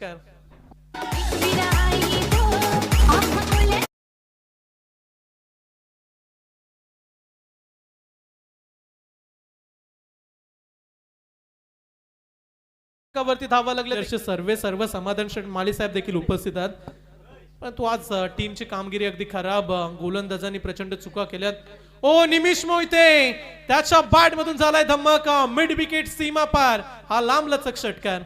षटकार. वरती धावा लागले. सर्व समाधान माली साहेब देखील उपस्थित आहेत. परंतु आज टीमची कामगिरी अगदी खराब. गोलंदाजांनी प्रचंड चुका केल्यात. ओ निमिष मोहिते त्याच्या बॅट मधून झालाय धमाका. मिड विकेट सीमा पार. हा लांबलचक षटकार.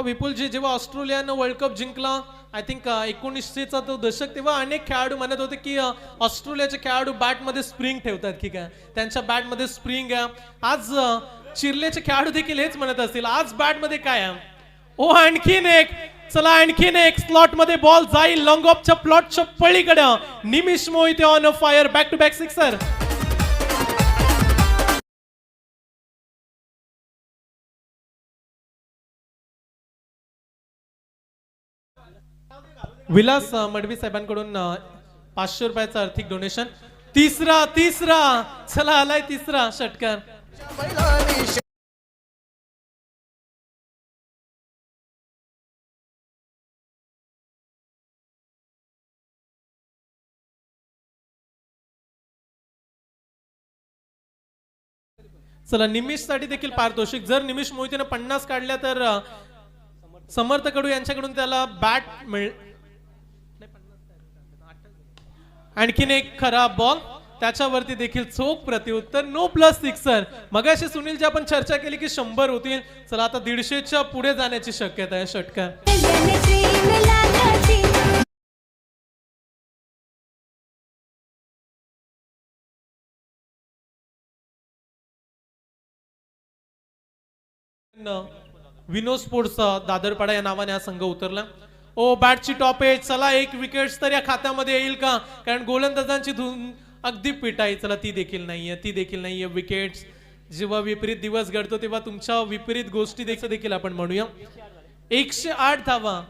विपुलजी जेव्हा ऑस्ट्रेलियानं वर्ल्ड कप जिंकला आय थिंक 1900चा तो दशक, तेव्हा अनेक खेळाडू म्हणत होते की ऑस्ट्रेलियाचे खेळाडू बॅट मध्ये स्प्रिंग ठेवतात की काय, त्यांच्या बॅट मध्ये स्प्रिंग आहे. आज चिरलेचे खेळाडू देखील हेच म्हणत असतील. आज बॅट मध्ये काय आहे. ओ आणखीन एक, चला आणखीन एक. स्लॉट मध्ये बॉल जाईल लॉंग ऑफच्या प्लॉटच्या पलीकडे. Nimish Mohite on a fire. Back to back sixer. Vilas Madvi साहेबांकडून 500 रुपयाचं आर्थिक डोनेशन. तिसरा चला आलाय तिसरा षटकार. चला निमिष साठी देखील पारितोषिक. जर निमिष मोहितेने 50 काढल्या तर समर्थ कडू यांच्याकडून त्याला बॅट मिळेल. आणखीन एक खराब बॉल. त्याच्यावरती देखील चोख प्रत्युत्तर. No plus sixer. मगाशी सुनीलजी आपण चर्चा केली की 100 होतील. चला आता 150च्या पुढे जाण्याची शक्यता आहे. षटकार. विनोद स्पोर्ट्स दादरपाडा या नावाने हा संघ उतरला. ओ बॅटची टॉप एज. चला एक विकेट तर या खात्यामध्ये येईल का, कारण गोलंदाजांची धून अगदी पिटाई. चला ती देखील नाहीये. विकेट्स जेव्हा विपरीत दिवस घडतो तेव्हा तुमच्या विपरीत गोष्टी देखील आपण म्हणूया. 108 धावा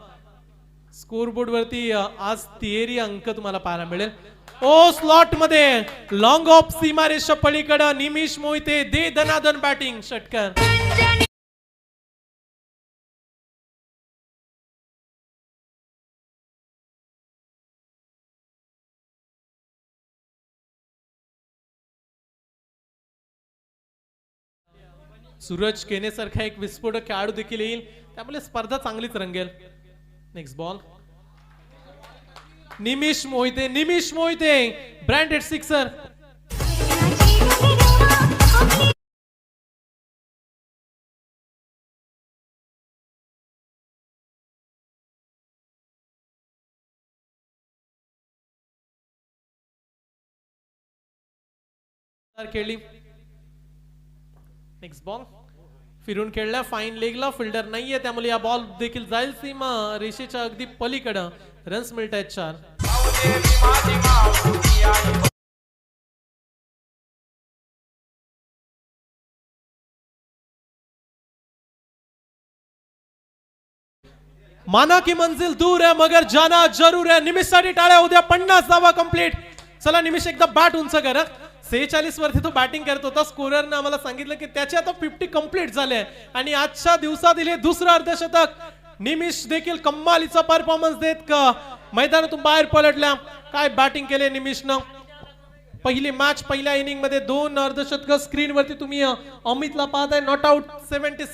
स्कोरबोर्ड वरती. आज तिहेरी अंक तुम्हाला पाहायला मिळेल. ओ स्लॉट मध्ये लॉंग ऑफ सीमारेषा पलीकडे निमिष मोहिते. दे दनादन बॅटिंग. षटकार. सूरज केने सारखा एक विस्फोटक खेळाडू देखील येईल, त्यामुळे स्पर्धा चांगलीच रंगेल. Next ball. Nimish Mohite branded sixer. खेळली. Next ball. फिरून खेळला. फाईन लेगला. फिल्डर नाहीये त्यामुळे या बॉल देखील जाईल सीमा रेषेच्या अगदी पलीकडे. रन्स मिळत आहेत 4. माना की मंजिल दूर है मगर जाना जरूर है. निमिष साठी टाळ्या. उद्या 50 धावा कंप्लीट. चला निमिष एकदा बॅट उंच करा. 46 वरती तो बॅटिंग करत होता. स्कोररने आम्हाला सांगितलं की त्याचे आता 50 कंप्लीट झाले आणि आजच्या दिवसातील हे दुसरं अर्धशतक. निमिष देखील कमालीचा परफॉर्मन्स देत का मैदानातून बाहेर पलटल्या. काय बॅटिंग केले निमिषनं. पहिली मॅच पहिल्या इनिंग मध्ये 2 अर्धशतक. स्क्रीन वरती तुम्ही अमितला पाहताय. Not out 76.